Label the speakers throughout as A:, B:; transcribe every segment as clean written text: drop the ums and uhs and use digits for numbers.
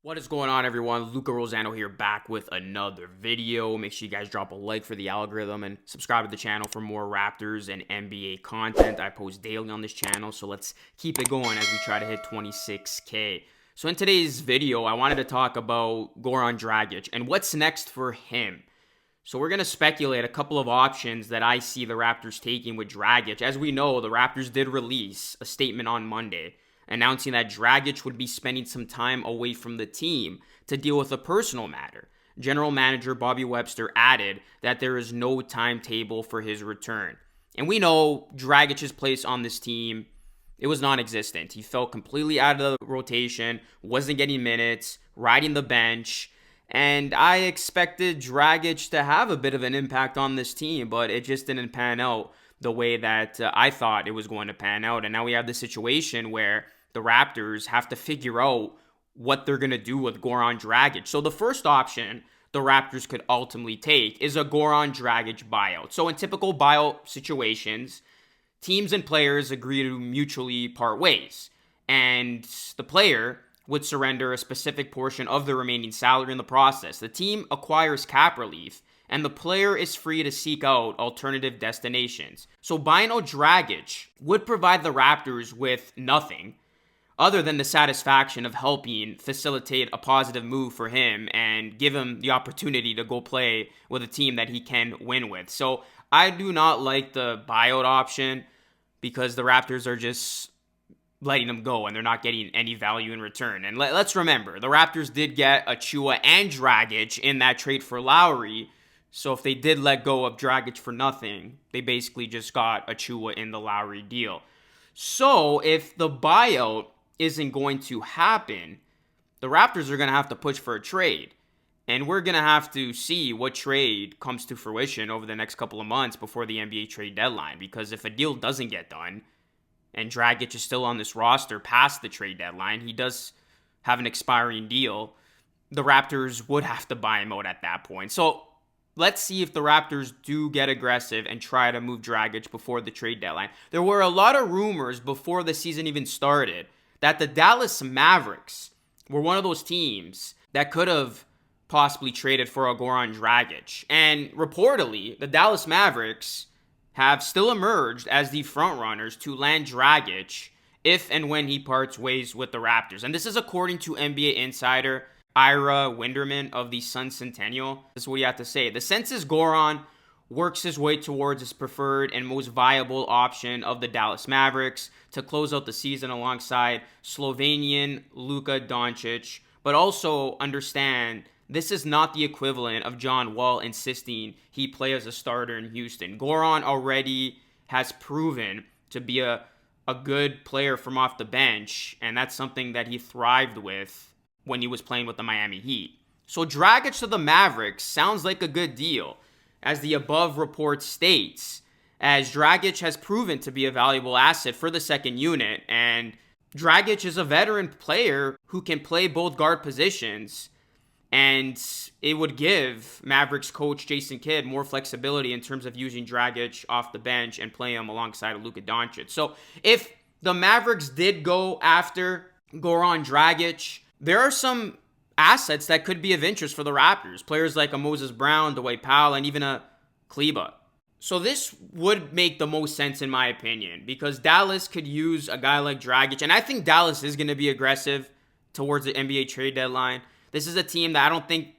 A: What is going on, everyone? Luca Rosano here, back with another video. Make sure you guys drop a like for the algorithm and subscribe to the channel for more Raptors and NBA content. I post daily on this channel, so let's keep it going as we try to hit 26K. So in today's video, I wanted to talk about Goran Dragic and what's next for him. So we're going to speculate a couple of options that I see the Raptors taking with Dragic. As we know, the Raptors did release a statement on Monday announcing that Dragic would be spending some time away from the team to deal with a personal matter. General manager Bobby Webster added that there is no timetable for his return. And we know Dragic's place on this team, it was non-existent. He fell completely out of the rotation, wasn't getting minutes, riding the bench, and I expected Dragic to have a bit of an impact on this team, but it just didn't pan out the way that I thought it was going to pan out. And now we have the situation where the Raptors have to figure out what they're going to do with Goran Dragic. So the first option the Raptors could ultimately take is a Goran Dragic buyout. So in typical buyout situations, teams and players agree to mutually part ways, and the player would surrender a specific portion of the remaining salary in the process. The team acquires cap relief, and the player is free to seek out alternative destinations. So buying out Dragic would provide the Raptors with nothing other than the satisfaction of helping facilitate a positive move for him and give him the opportunity to go play with a team that he can win with. So I do not like the buyout option because the Raptors are just letting him go and they're not getting any value in return. And let's remember, the Raptors did get Achua and Dragic in that trade for Lowry. So if they did let go of Dragic for nothing, they basically just got Achua in the Lowry deal. So if the buyout isn't going to happen, the Raptors are going to have to push for a trade. And we're going to have to see what trade comes to fruition over the next couple of months before the NBA trade deadline. Because if a deal doesn't get done, and Dragic is still on this roster past the trade deadline, he does have an expiring deal, the Raptors would have to buy him out at that point. So let's see if the Raptors do get aggressive and try to move Dragic before the trade deadline. There were a lot of rumors before the season even started that the Dallas Mavericks were one of those teams that could have possibly traded for a Goran Dragic. And reportedly, the Dallas Mavericks have still emerged as the frontrunners to land Dragic if and when he parts ways with the Raptors. And this is according to NBA insider Ira Winderman of the Sun Centennial. This is what you have to say. The sense is Goran works his way towards his preferred and most viable option of the Dallas Mavericks to close out the season alongside Slovenian Luka Doncic, but also understand this is not the equivalent of John Wall insisting he play as a starter in Houston. Goran already has proven to be a good player from off the bench, and that's something that he thrived with when he was playing with the Miami Heat. So Dragic to the Mavericks sounds like a good deal, as the above report states, as Dragic has proven to be a valuable asset for the second unit, and Dragic is a veteran player who can play both guard positions, and it would give Mavericks coach Jason Kidd more flexibility in terms of using Dragic off the bench and play him alongside of Luka Doncic. So if the Mavericks did go after Goran Dragic, there are some assets that could be of interest for the Raptors. Players like a Moses Brown, Dwight Powell, and even a Kleba. So this would make the most sense in my opinion because Dallas could use a guy like Dragic. And I think Dallas is going to be aggressive towards the NBA trade deadline. This is a team that I don't think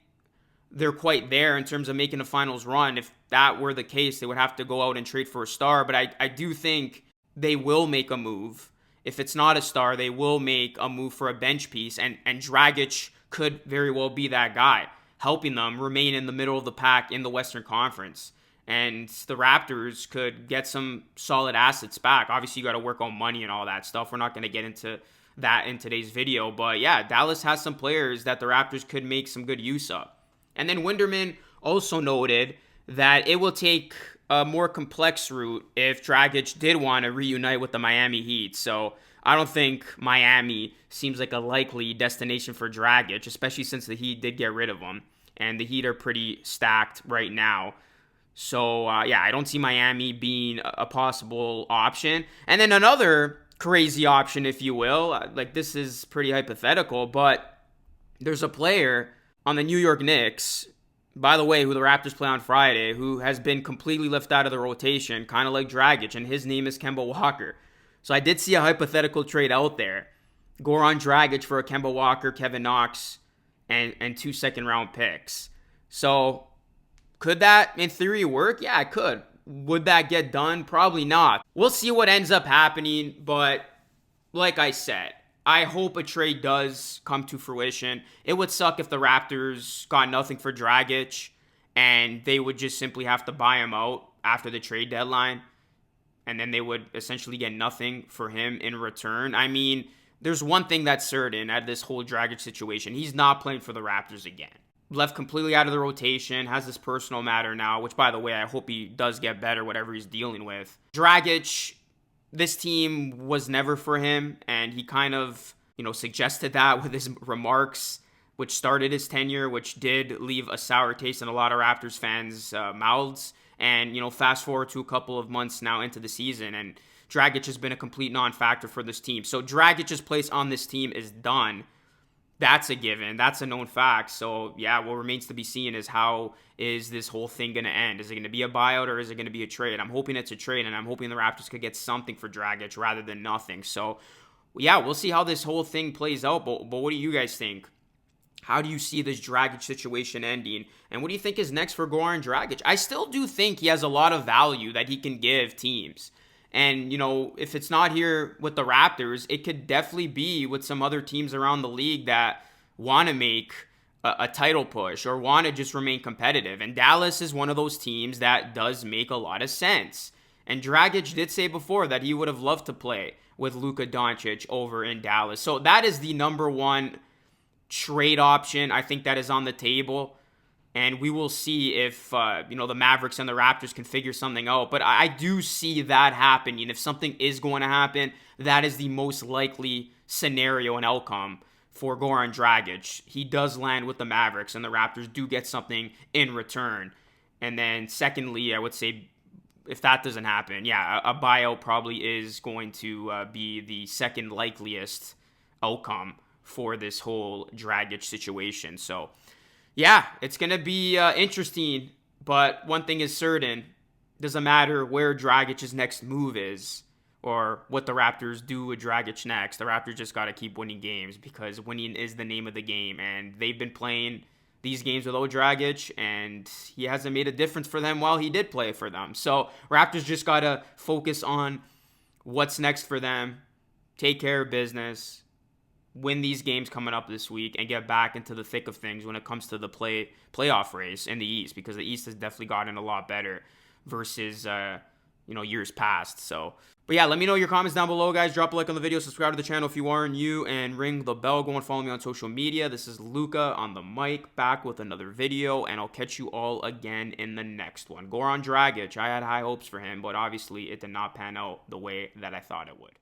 A: they're quite there in terms of making a finals run. If that were the case, they would have to go out and trade for a star. But I do think they will make a move. If it's not a star, they will make a move for a bench piece. And Dragic could very well be that guy, helping them remain in the middle of the pack in the Western Conference. And the Raptors could get some solid assets back. Obviously, you got to work on money and all that stuff. We're not going to get into that in today's video. But yeah, Dallas has some players that the Raptors could make some good use of. And then Winderman also noted that it will take a more complex route if Dragic did want to reunite with the Miami Heat. So I don't think Miami seems like a likely destination for Dragic, especially since the Heat did get rid of him. And the Heat are pretty stacked right now. So, I don't see Miami being a possible option. And then another crazy option, if you will, like this is pretty hypothetical, but There's a player on the New York Knicks, by the way, who the Raptors play on Friday, who has been completely left out of the rotation, kind of like Dragic, and his name is Kemba Walker. So I did see a hypothetical trade out there. Goran Dragic for a Kemba Walker, Kevin Knox, and 2 second-round picks. So could that, in theory, work? Yeah, it could. Would that get done? Probably not. We'll see what ends up happening, but like I said, I hope a trade does come to fruition. It would suck if the Raptors got nothing for Dragic and they would just simply have to buy him out after the trade deadline, and then they would essentially get nothing for him in return. I mean, there's one thing that's certain out of this whole Dragic situation. He's not playing for the Raptors again. Left completely out of the rotation, has this personal matter now, which, by the way, I hope he does get better, whatever he's dealing with. Dragic, this team was never for him, and he kind of, suggested that with his remarks, which started his tenure, which did leave a sour taste in a lot of Raptors fans' mouths. And, fast forward to a couple of months now into the season, and Dragic has been a complete non-factor for this team. So Dragic's place on this team is done. That's a given. That's a known fact. So, yeah, what remains to be seen is how is this whole thing going to end? Is it going to be a buyout or is it going to be a trade? I'm hoping it's a trade, and I'm hoping the Raptors could get something for Dragic rather than nothing. So, yeah, we'll see how this whole thing plays out. But what do you guys think? How do you see this Dragic situation ending? And what do you think is next for Goran Dragic? I still do think he has a lot of value that he can give teams. And, if it's not here with the Raptors, it could definitely be with some other teams around the league that want to make a title push or want to just remain competitive. And Dallas is one of those teams that does make a lot of sense. And Dragic did say before that he would have loved to play with Luka Doncic over in Dallas. So that is the number one trade option I think that is on the table. And we will see if, the Mavericks and the Raptors can figure something out. But I do see that happening. If something is going to happen, that is the most likely scenario and outcome for Goran Dragic. He does land with the Mavericks, and the Raptors do get something in return. And then secondly, I would say if that doesn't happen, yeah, a buyout probably is going to be the second likeliest outcome for this whole Dragic situation. So, yeah, it's going to be interesting, but one thing is certain. Doesn't matter where Dragic's next move is or what the Raptors do with Dragic next. The Raptors just got to keep winning games because winning is the name of the game, and they've been playing these games without Dragic, and he hasn't made a difference for them while he did play for them. So Raptors just got to focus on what's next for them, take care of business, win these games coming up this week, and get back into the thick of things when it comes to the playoff race in the East, because the East has definitely gotten a lot better versus years past. So, but yeah, let me know your comments down below, guys. Drop a like on the video, subscribe to the channel if you are new, and ring the bell. Go and follow me on social media. This is Luca on the mic, back with another video, and I'll catch you all again in the next one. Goran Dragic, I had high hopes for him, but obviously it did not pan out the way that I thought it would.